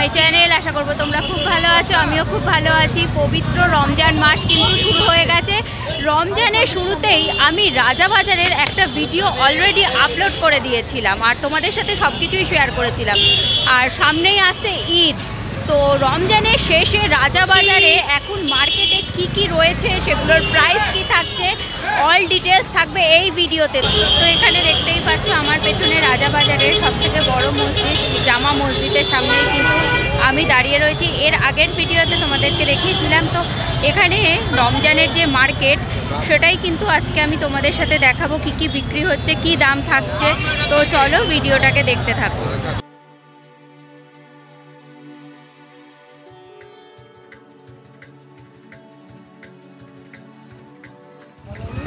My channel. আশা করবো তোমরা খুব ভালো আছো, আমিও খুব ভালো আছি। পবিত্র রমজান মাস কিন্তু শুরু হয়ে গেছে। রমজানের শুরুতেই আমি রাজাবাজারের একটা ভিডিও অলরেডি আপলোড করে দিয়েছিলাম আর তোমাদের সাথে সব কিছুই শেয়ার করেছিলাম। আর সামনেই আসছে ঈদ, তো রমজানের শেষে রাজাবাজারে এখন মার্কেটে কি রয়েছে, সেগুলোর প্রাইস কি থাকছে, অল ডিটেলস থাকবে এই ভিডিওতে। তো এখানে দেখতেই পাচ্ছ আমার পেছনে রাজাবাজারের সবথেকে বড় মসজিদ, জামা মসজিদের সামনেই কিন্তু আমি দাঁড়িয়ে রয়েছি। এর আগের ভিডিওতে তোমাদেরকে দেখিয়েছিলাম। তো এখানে রমজানের যে মার্কেট, সেটাই কিন্তু আজকে আমি তোমাদের সাথে দেখাবো কি বিক্রি হচ্ছে, কি দাম থাকছে। তো চলো ভিডিওটাকে দেখতে থাকো।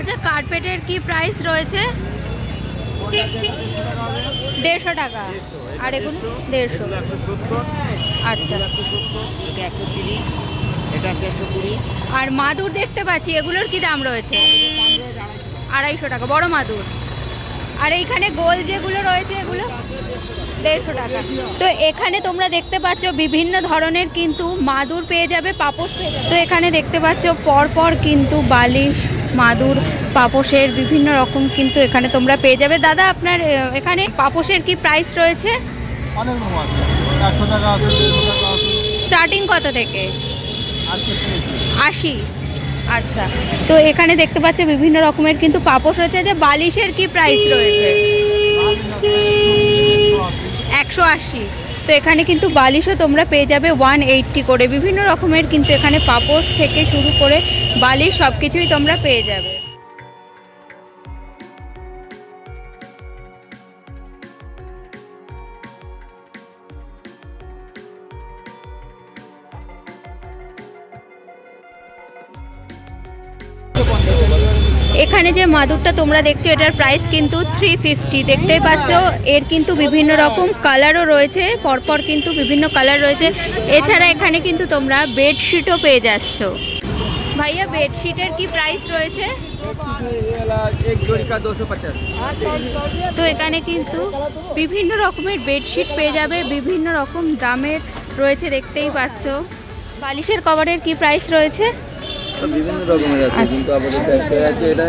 আচ্ছা, কার্পেটের কি প্রাইস রয়েছে? 150 টাকা। আর এগুলো 150। আচ্ছা, আর মাদুর দেখতে পাচ্ছি, এগুলোর কি দাম রয়েছে? 250 টাকা বড় মাদুর। আর এইখানে গোল যেগুলো রয়েছে এগুলো 150 টাকা। তো এখানে তোমরা দেখতে পাচ্ছ বিভিন্ন ধরনের কিন্তু মাদুর পেয়ে যাবে, পাপোশ পেয়ে যাবে। তো এখানে দেখতে পাচ্ছ পরপর কিন্তু বালিশ, মাদুর, পাপোশের বিভিন্ন রকম কিন্তু এখানে তোমরা পেয়ে যাবে। দাদা, আপনার এখানে পাপোশের কি প্রাইস রয়েছে? স্টার্টিং কত থেকে? 80। আচ্ছা, তো এখানে দেখতে পাচ্ছ বিভিন্ন রকমের কিন্তু পাপোশ রয়েছে। যে বালিশের কি প্রাইস রয়েছে? 180। তো এখানে কিন্তু বালিশও তোমরা পেয়ে যাবে 180 করে। বিভিন্ন রকমের কিন্তু এখানে পাপোশ থেকে শুরু করে বালিশ সব কিছুই তোমরা পেয়ে যাবে। এখানে যে মাদুরটা তোমরা দেখছো, এটার প্রাইস কিন্তু 350। দেখতেই পাচ্ছ, এর কিন্তু বিভিন্ন রকম কালারও রয়েছে, পরপর কিন্তু বিভিন্ন কালার রয়েছে। এছাড়া এখানে কিন্তু তোমরা বেডশিটও পেয়ে যাচ্ছ। ভাইয়া, বেডশিটের কি প্রাইস রয়েছে? তো এখানে কিন্তু বিভিন্ন রকমের বেডশিট পেয়ে যাবে, বিভিন্ন রকম দামের রয়েছে, দেখতেই পাচ্ছ। বালিশের কভারের কি প্রাইস রয়েছে? বিভিন্ন রকমের আছে, কিন্তু আপাতত একটা আছে, এটা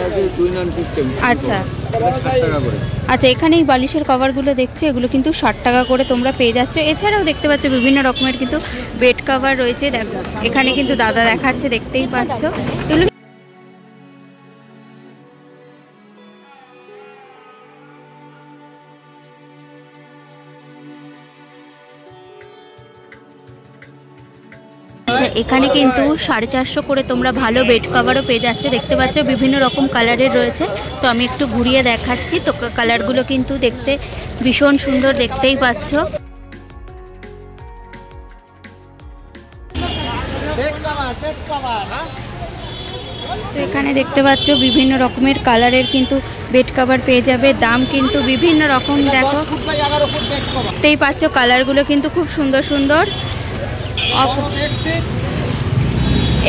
আছে 2 নন সিস্টেম। আচ্ছা 60 টাকা করে। আচ্ছা, এখানে এই বালিশের কভারগুলো দেখছো, এগুলো কিন্তু 60 টাকা করে তোমরা পেয়ে যাচ্ছ। এছাড়াও দেখতে পাচ্ছ বিভিন্ন রকমের কিন্তু বেড কভার রয়েছে। দেখো এখানে কিন্তু দাদা দেখাচ্ছে, দেখতেই পাচ্ছ। এগুলো এখানে কিন্তু 450 করে তোমরা ভালো বেড কভারও পেয়ে যাচ্ছ। দেখতে পাচ্ছ বিভিন্ন রকম কালারের রয়েছে। তো আমি একটু ঘুরিয়ে দেখাচ্ছি। তো কালারগুলো কিন্তু দেখতে ভীষণ সুন্দর, দেখতেই পাচ্ছ। তো এখানে দেখতে পাচ্ছ বিভিন্ন রকমের কালারের কিন্তু বেড কভার পেয়ে যাবে। দাম কিন্তু বিভিন্ন রকম, দেখো দেখতেই পাচ্ছ, কালারগুলো কিন্তু খুব সুন্দর সুন্দর।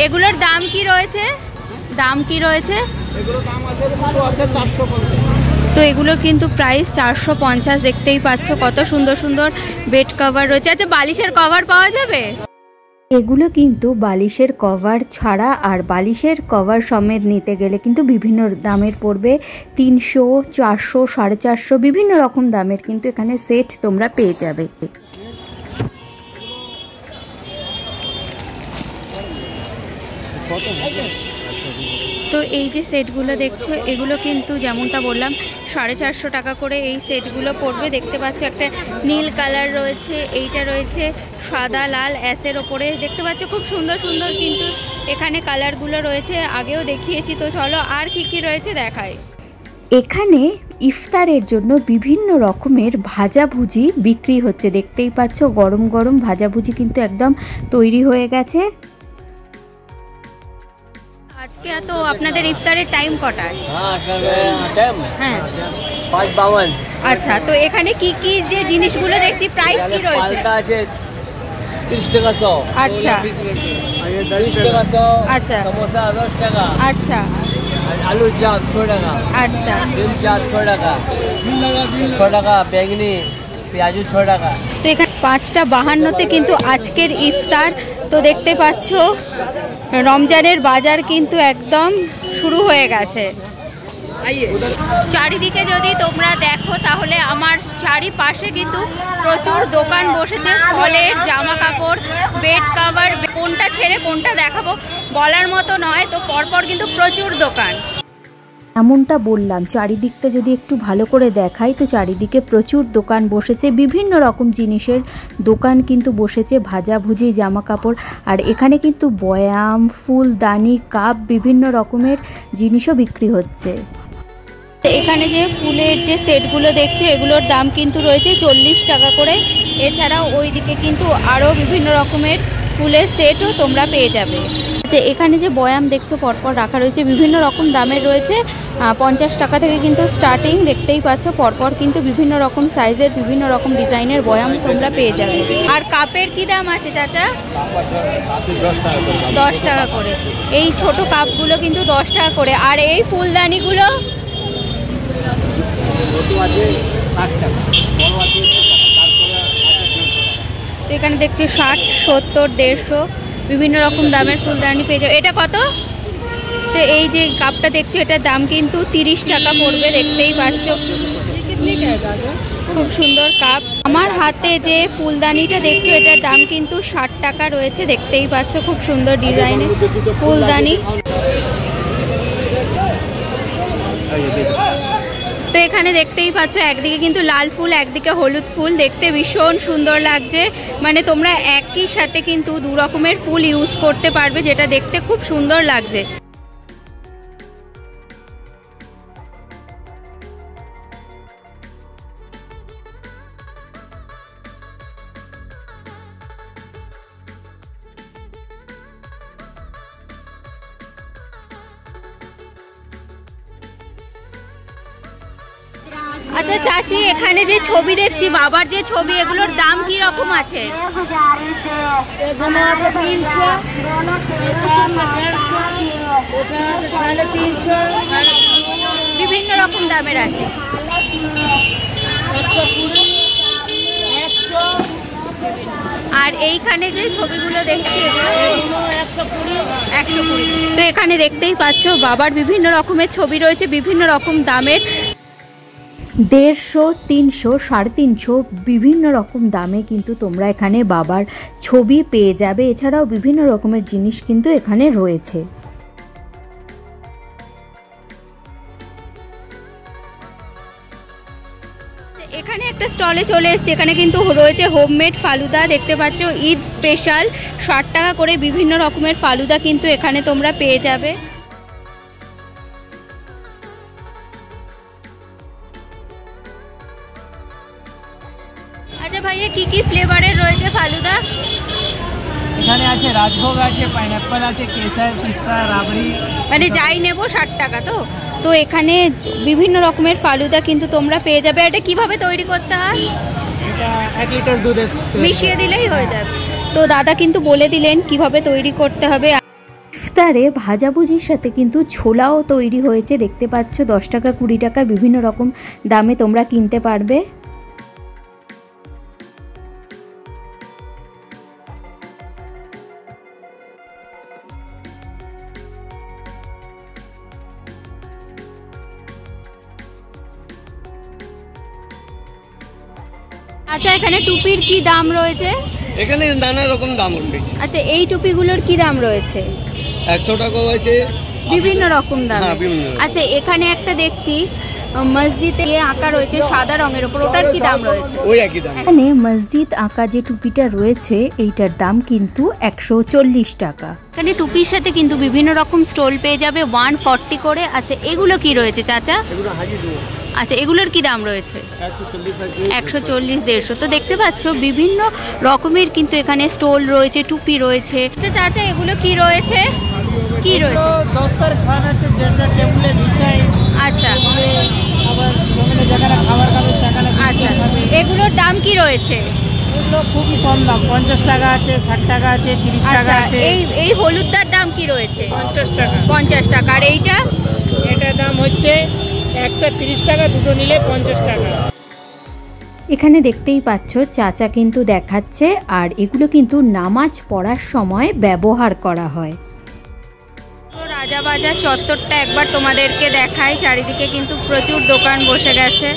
এগুলোর দাম কি রয়েছে? এগুলোর দাম আছে 450। তো এগুলো কিন্তু প্রাইস 450। দেখতেই পাচ্ছ কত সুন্দর সুন্দর বেড কভার রয়েছে। আচ্ছা, বালিশের কভার পাওয়া যাবে? এগুলো কিন্তু বালিশের কভার ছাড়া আর বালিশের কভার সমেত নিতে গেলে কিন্তু বিভিন্ন দামের পড়বে। 300, 400, 450 বিভিন্ন রকম দামের কিন্তু এখানে সেট তোমরা পেয়ে যাবে। তো এই যে সেটগুলো দেখছো, এগুলো কিন্তু যেমনটা বললাম 450 টাকা করে এই সেটগুলো পড়বে। দেখতে পাচ্ছ একটা নীল কালার রয়েছে, এইটা রয়েছে সাদা লাল অ্যাশের ওপরে। দেখতে পাচ্ছ খুব সুন্দর সুন্দর কিন্তু এখানে কালারগুলো রয়েছে, আগেও দেখিয়েছি। তো চলো আর কি রয়েছে দেখাই। এখানে ইফতারের জন্য বিভিন্ন রকমের ভাজাভুজি বিক্রি হচ্ছে। দেখতেই পাচ্ছ গরম গরম ভাজাভুজি কিন্তু একদম তৈরি হয়ে গেছে। আজকে তো আপনাদের ইফতারের টাইম কটায়? হ্যাঁ 5:52। আচ্ছা, তো এখানে কি যে জিনিসগুলো দেখছি, প্রাইস কি রয়েছে? 30 টাকা 100। আচ্ছা 30 টাকা 100। আচ্ছা, সমোসা 10 টাকা। আচ্ছা, আলু চাপ 6 টাকা। আচ্ছা, ডিম চাপ 6 টাকা। 6 টাকা বেগনি পেঁয়াজু 6 টাকা। তো এখানে 5:52 কিন্তু আজকের ইফতার। তো দেখতে পাচ্ছ রমজানের বাজার কিন্তু একদম শুরু হয়ে গেছে। চারিদিকে যদি তোমরা দেখো তাহলে আমার চারিপাশে কিন্তু প্রচুর দোকান বসেছে, ফলের, জামা কাপড়, বেড কভার, কোনটা ছেড়ে কোনটা দেখাবো বলার মতো নয়। তো পরপর কিন্তু প্রচুর দোকান। এমনটা বললাম, চারিদিকটা যদি একটু ভালো করে দেখাই তো চারিদিকে প্রচুর দোকান বসেছে, বিভিন্ন রকম জিনিসের দোকান কিন্তু বসেছে, ভাজাভুজি, জামা কাপড়, আর এখানে কিন্তু বয়াম, ফুলদানি, কাপ, বিভিন্ন রকমের জিনিসও বিক্রি হচ্ছে। এখানে যে ফুলের যে সেটগুলো দেখছো এগুলোর দাম কিন্তু রয়েছে 40 টাকা করে। এছাড়াও ওইদিকে কিন্তু আরও বিভিন্ন রকমের ফুলের সেটও তোমরা পেয়ে যাবে। যে এখানে যে বয়াম দেখছো পরপর রাখা রয়েছে, বিভিন্ন রকম দামের রয়েছে। 50 টাকা থেকে কিন্তু স্টার্টিং, দেখতেই পাচ্ছ পরপর কিন্তু বিভিন্ন রকম সাইজের, বিভিন্ন রকম ডিজাইনের বয়াম তোমরা পেয়ে যাবে। আর কাপের কি দাম আছে চাচা? 10 টাকা করে। এই ছোট কাপগুলো কিন্তু 10 টাকা করে। আর এই ফুলদানিগুলো তো এখানে দেখছি 60, 70, 150 বিভিন্ন রকম দামের ফুলদানি পেয়ে যাবে। এটা কত? তো এই যে কাপটা দেখছো এটার দাম কিন্তু 30 টাকা পড়বে, দেখতেই পাচ্ছ খুব সুন্দর কাপ। আমার হাতে যে ফুলদানিটা দেখছো এটার দাম কিন্তু 60 টাকা রয়েছে, দেখতেই পাচ্ছ খুব সুন্দর ডিজাইনের ফুলদানি। তো এখানে দেখতেই পাচ্ছ একদিকে কিন্তু লাল ফুল, একদিকে হলুদ ফুল, দেখতে ভীষণ সুন্দর লাগছে। মানে তোমরা একই সাথে কিন্তু দু রকমের ফুল ইউজ করতে পারবে, যেটা দেখতে খুব সুন্দর লাগছে। আচ্ছা চাচি, এখানে যে ছবি দেখছি বাবার যে ছবি, এগুলোর দাম কি রকম আছে? বিভিন্ন রকম দামের আছে। আর এইখানে যে ছবিগুলো দেখছি এগুলো 120। তো এখানে দেখতেই পাচ্ছ বাবার বিভিন্ন রকমের ছবি রয়েছে, বিভিন্ন রকম দামের। 150, 300, 350 বিভিন্ন রকম দামে কিন্তু তোমরা এখানে বাবার ছবি পেয়ে যাবে। এছাড়াও বিভিন্ন রকমের জিনিস কিন্তু এখানে রয়েছে। এখানে একটা স্টলে চলে এসেছে, এখানে কিন্তু রয়েছে হোমমেড ফালুদা, দেখতে পাচ্ছ ঈদ স্পেশাল 60 টাকা করে বিভিন্ন রকমের ফালুদা কিন্তু এখানে তোমরা পেয়ে যাবে। আচ্ছা ভাইয়া, কি কি ফ্লেভারের রয়েছে ফালুদা? এখানে আছে রাজভোগ আছে, পাইনাপ্পল আছে, কেসার, পিস্তা, রাবড়ি, মানে যাই নেব 60 টাকা। তো তো এখানে বিভিন্ন রকমের ফালুদা কিন্তু তোমরা পেয়ে যাবে। এটা কিভাবে তৈরি করতে হয়? এটা 1 লিটার দুধে মিশিয়ে দিলেই হয়ে যাবে। তো দাদা কিন্তু বলে দিলেন কিভাবে তৈরি করতে হবে। ইফতারে ভাজাভুজির সাথে কিন্তু ছোলাও তৈরি হয়েছে, দেখতে পাচ্ছ 10 টাকা, 20 টাকা বিভিন্ন রকম দামে তোমরা কিনতে পারবে। আচ্ছা, এখানে টুপির কি দাম রয়েছে? এখানে নানা রকম দাম রয়েছে। আচ্ছা, এই টুপিগুলোর কি দাম রয়েছে? 100 টাকা হয়েছে, বিভিন্ন রকম দাম। হ্যাঁ, বিভিন্ন রকম। আচ্ছা, এখানে একটা দেখছি মসজিদে আঁকা রয়েছে সাদা রঙের উপর, ওটার কি দাম রয়েছে? ওই একই দাম। এখানে মসজিদ আঁকা যে টুপিটা রয়েছে এইটার দাম কিন্তু 140 টাকা। এখানে টুপির সাথে কিন্তু বিভিন্ন রকম স্টোল পেয়ে যাবে 140 করে। আচ্ছা, এগুলো কি রয়েছে চাচা? এগুলো হাজি দুধ। আচ্ছা, এগুলোর কি দাম রয়েছে? 140, 150। তো দেখতে পাচ্ছ বিভিন্ন রকমের কিন্তু এখানে স্টোল রয়েছে, টুপি রয়েছে। আচ্ছা চাচা, এগুলো কি রয়েছে? কি রয়েছে? দস্তরখান আছে, যেটা টেবিলে বিছাই। আচ্ছা আবার যেখানে যেখানে খাবার খাবে সেখানে আচ্ছা, এগুলোর দাম কি রয়েছে? এগুলো খুবই কম দাম, 50 টাকা আছে, 60 টাকা আছে, 30 টাকা আচ্ছা, আছে। এই হলুদটার দাম কি রয়েছে? 50 টাকা। 50 টাকা। আর এইটা? এটার দাম হচ্ছে একটা 30 টাকা, দুটো নিলে 50 টাকা। এখানে দেখতেই পাচ্ছ চাচা কিন্তু দেখাচ্ছে, আর এগুলো কিন্তু নামাজ পড়ার সময় ব্যবহার করা হয়। রাজাবাজার চত্বরটা একবার তোমাদেরকে দেখাই, চারিদিকে কিন্তু প্রচুর দোকান বসে গেছে।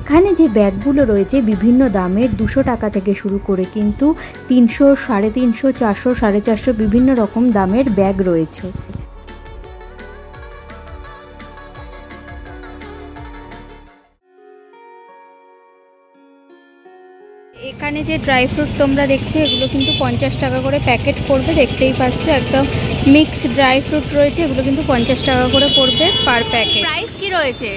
এখানে যে ব্যাগগুলো রয়েছে বিভিন্ন দামের, 200 টাকা থেকে শুরু করে কিন্তু 300, 350, 400, 450 বিভিন্ন রকম দামের ব্যাগ রয়েছে। এখানে যে ড্রাই ফ্রুট তোমরা দেখছো এগুলো কিন্তু 50 টাকা করে প্যাকেট পড়বে, দেখতেই পাচ্ছ একদম মিক্স ড্রাই ফ্রুট রয়েছে, এগুলো কিন্তু 50 টাকা করে পড়বে পার প্যাকেট। প্রাইস কি রয়েছে?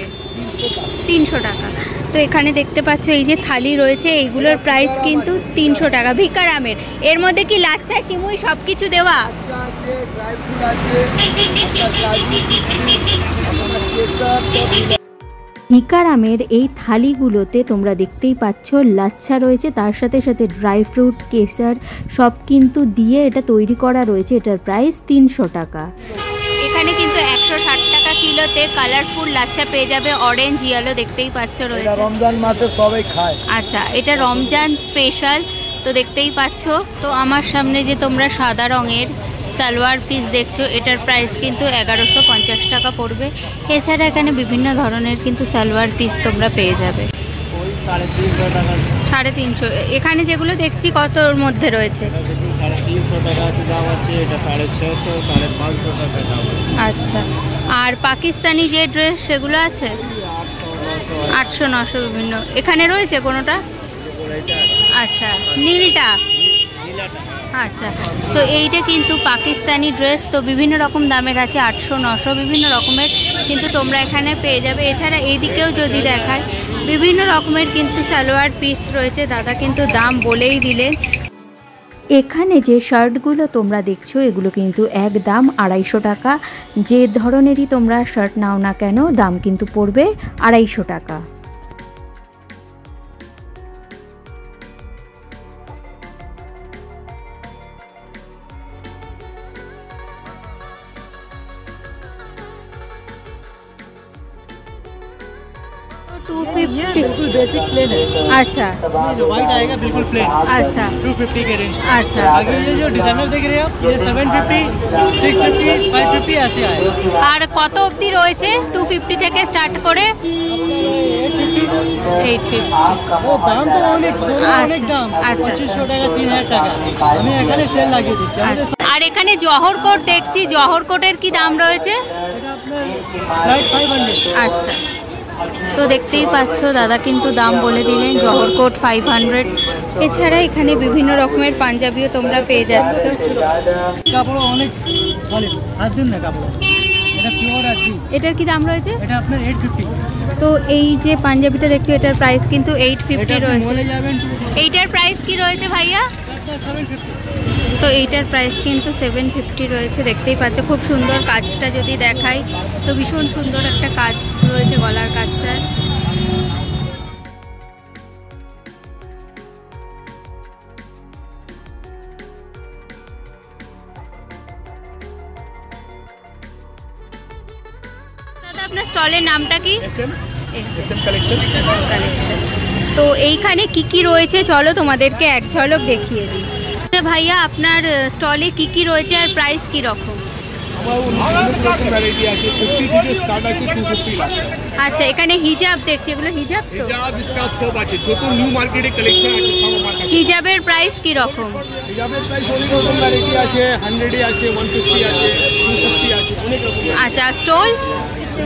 300 টাকা। তো এখানে দেখতে পাচ্ছ এই যে থালি রয়েছে, এইগুলোর প্রাইস কিন্তু 300 টাকা ভিকার আমের। এর মধ্যে কি লাচ্ছা, সিমুই সব কিছু দেওয়া? ভিকার আমের এই থালিগুলোতে তোমরা দেখতেই পাচ্ছ লাচ্ছা রয়েছে, তার সাথে সাথে ড্রাই ফ্রুট, কেসার সব কিন্তু দিয়ে এটা তৈরি করা রয়েছে। এটার প্রাইস 300 টাকা। এখানে কিন্তু 160 টাকা কিলোতে কালারফুল লাচ্ছা পেয়ে যাবে, অরেঞ্জ ইয়েলো দেখতেই পাচ্ছ রয়েছে। রমজান মাসে সবাই খায়। আচ্ছা, এটা রমজান স্পেশাল, তো দেখতেই পাচ্ছ। তো আমার সামনে যে তোমরা সাদা রঙের সালোয়ার পিস দেখছো, এটার প্রাইস কিন্তু 1150 টাকা পড়বে। এছাড়া এখানে বিভিন্ন ধরনের কিন্তু সালোয়ার পিস তোমরা পেয়ে যাবে। 350 টাকা। 350। এখানে যেগুলো দেখছি কতর মধ্যে রয়েছে? 350 টাকা দাম আছে, এটা 650, 550 টাকা দাম আছে। আচ্ছা, আর পাকিস্তানি যে ড্রেস সেগুলো আছে 800, 900 বিভিন্ন। এখানে রয়েছে কোনোটা? আচ্ছা, নীলটা। আচ্ছা, তো এইটা কিন্তু পাকিস্তানি ড্রেস, তো বিভিন্ন রকম দামের আছে, 800, 900 বিভিন্ন রকমের কিন্তু তোমরা এখানে পেয়ে যাবে। এছাড়া এইদিকেও যদি দেখায় বিভিন্ন রকমের কিন্তু সালোয়ার পিস রয়েছে, দাদা কিন্তু দাম বলেই দিলেন। এখানে যে শার্টগুলো তোমরা দেখছো এগুলো কিন্তু একদম 250 টাকা। যে ধরনেরই তোমরা শার্ট নাও না কেন দাম কিন্তু পড়বে 250 টাকা। बिल्कुल बेसिक प्लेन है। अच्छा, जो व्हाइट आएगा बिल्कुल प्लेन। अच्छा, 250 के रेंज। अच्छा। आगे ये जो डिजाइनर देख रहे हैं आप, ये 750, 650, 550 ऐसे आएगा। আর কত অবধি রয়েছে? 250 থেকে স্টার্ট করে 850। ও দাম তো অনেক অনেক দাম। আচ্ছা। 2500 টাকা, 3000 টাকা। আমি এখানে সেল লাগিয়ে দিচ্ছি। আর এখানে জহর কোট দেখছি, জহর কোটের কি দাম রয়েছে? এটা আপনার ফ্লাইট 500। আচ্ছা, তো দেখতেই পাচ্ছ দাদা কিন্তু দাম বলে দিলেন, জহর কোট 500। এছাড়া এখানে বিভিন্ন রকমের পাঞ্জাবিও তোমরা পেয়ে যাচ্ছ। কাপড় অনেক সলিড, হাত দিন না কাপড়, এটা পিওর হাত দিন। এটার কি দাম রয়েছে? এটা আপনার 850। তো এই যে পাঞ্জাবিটা দেখছো এটার প্রাইস কিন্তু 850 এটা রয়েছে। মলে যাবেন এইটার প্রাইস কি রয়েছে ভাইয়া? 750। তো এইটার প্রাইস কিন্তু 750 রয়েছে, দেখতেই পাচ্ছ। খুব সুন্দর কাজটা যদি দেখাই তো ভীষণ সুন্দর একটা কাজ রয়েছে গলার কাজটা। দাদা আপনার স্টলের নামটা কি? SM collection. তো এইখানে কি কি রয়েছে চলো তোমাদেরকে এক ঝলক দেখিয়ে দিই। ভাইয়া আপনার স্টলে কি কি রয়েছে আর প্রাইস কি রকম? আচ্ছা, এখানে হিজাব দেখছি, এগুলো হিজাব তো? হিজাবের প্রাইস কি রকম? হিজাবের প্রাইস অনেক রকম ভ্যারাইটি আছে, 100 আছে, 150 আছে, 250 আছে, অনেক রকম। আচ্ছা, স্টল?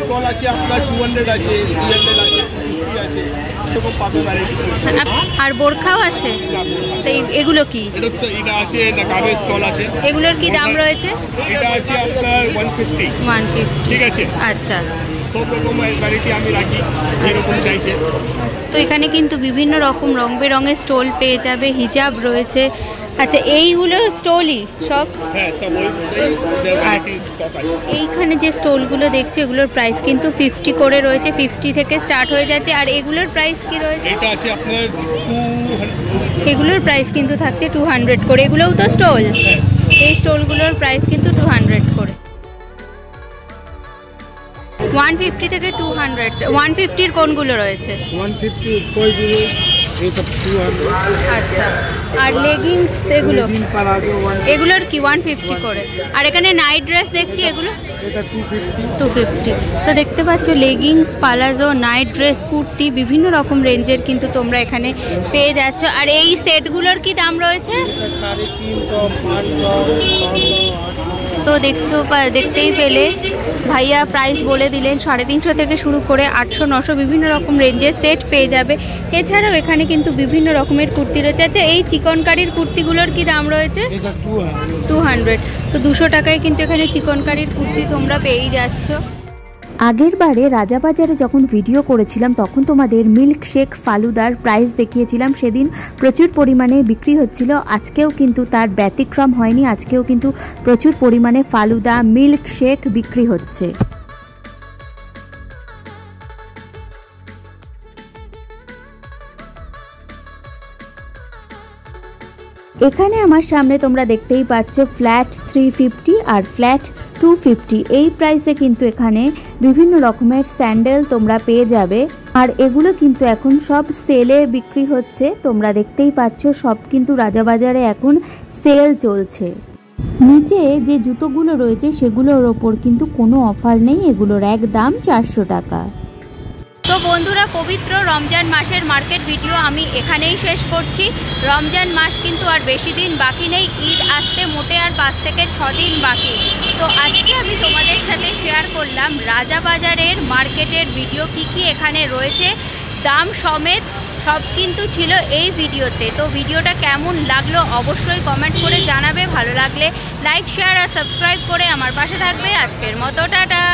স্টল আছে আপনার 200 আছে, 300 আছে, 250 আছে, এরকম পাবে ভ্যারাইটি। আর বোরখাও আছে? তো এগুলো কি? এটা আছে নাকাবের স্টল আছে। এগুলোর কি দাম রয়েছে? এটা আছে আপনার 150। 150, ঠিক আছে। আচ্ছা, সব রকম ভ্যারাইটি আমি রাখি, যেরকম চাইছে। তো এখানে কিন্তু বিভিন্ন রকম রং বেরঙের স্টল পেয়ে যাবে, হিজাব রয়েছে। আচ্ছা, এইগুলো স্টলই সব? হ্যাঁ, সব ওই ভ্যারাইটি স্টক আছে। এইখানে যে স্টলগুলো দেখছো এগুলোর প্রাইস কিন্তু 50 করে রয়েছে, 50 থেকে স্টার্ট হয়ে যাচ্ছে। আর এগুলোর প্রাইস কি রয়েছে? এটা আছে আপনার 200। এগুলোর প্রাইস কিন্তু থাকছে 200 করে। এগুলোও তো স্টল? এই স্টলগুলোর প্রাইস কিন্তু 200 করে। 150 থেকে 200। 150-র কোনগুলো রয়েছে? 150 कोई भी ये सब 200 আচ্ছা, আর লেগিংস এগুলো প্লাজো এগুলোর কি 150 করে? আর এখানে নাইট ড্রেস দেখছি, এগুলো এটা 250 250। তো দেখতে পাচ্ছ leggings, palazzo, night dress, kurti বিভিন্ন রকম রেঞ্জের কিন্তু তোমরা এখানে পেয়ে যাচ্ছ। আর এই সেটগুলোর কি দাম রয়েছে? 350 তো দেখতেই পেলে ভাইয়া প্রাইস বলে দিলেন, 350 থেকে শুরু করে 800 900 বিভিন্ন রকম রেঞ্জের সেট পেয়ে যাবে। এছাড়াও এখানে কিন্তু বিভিন্ন রকমের কুর্তি রয়েছে। আচ্ছা, এই চিকনকারির কুর্তিগুলোর কি দাম রয়েছে? এটা 200 200। তো 200 টাকায় কিন্তু এখানে চিকনকারির কুর্তি তোমরা পেয়েই যাচ্ছ। আগের বারে রাজাবাজারে যখন ভিডিও করেছিলাম তখন তোমাদের মিল্ক শেক ফালুদার প্রাইস দেখিয়েছিলাম, সেদিন প্রচুর পরিমাণে বিক্রি হচ্ছিল। আজকেও কিন্তু তার ব্যতিক্রম হয়নি, আজকেও কিন্তু প্রচুর পরিমাণে ফালুদা, মিল্ক শেক বিক্রি হচ্ছে। এখানে আমার সামনে তোমরা দেখতেই পাচ্ছ ফ্ল্যাট 350 আর ফ্ল্যাট 250। এই প্রাইসে কিন্তু এখানে বিভিন্ন রকমের স্যান্ডেল তোমরা পেয়ে যাবে। আর এগুলো কিন্তু এখন সব সেলে বিক্রি হচ্ছে, তোমরা দেখতেই পাচ্ছ সব কিন্তু রাজাবাজারে এখন সেল চলছে। নিচে যে জুতোগুলো রয়েছে সেগুলোর ওপর কিন্তু কোনো অফার নেই, এগুলোর একদম 400 টাকা। তো বন্ধুরা, পবিত্র রমজান মাসের মার্কেট ভিডিও আমি এখানেই শেষ করছি। রমজান মাস কিন্তু আর বেশি দিন বাকি নেই, ঈদ আসতে মোটে আর 5 থেকে 6 দিন বাকি। তো আজকে আমি তোমাদের সাথে শেয়ার করলাম রাজাবাজারের মার্কেটের ভিডিও, কি এখানে রয়েছে, দাম সমেত সব কিন্তু ছিল এই ভিডিওতে। তো ভিডিওটা কেমন লাগলো অবশ্যই কমেন্ট করে জানাবে। ভালো লাগলে লাইক, শেয়ার আর সাবস্ক্রাইব করে আমার পাশে থাকবে। আজকের মতো টাটা।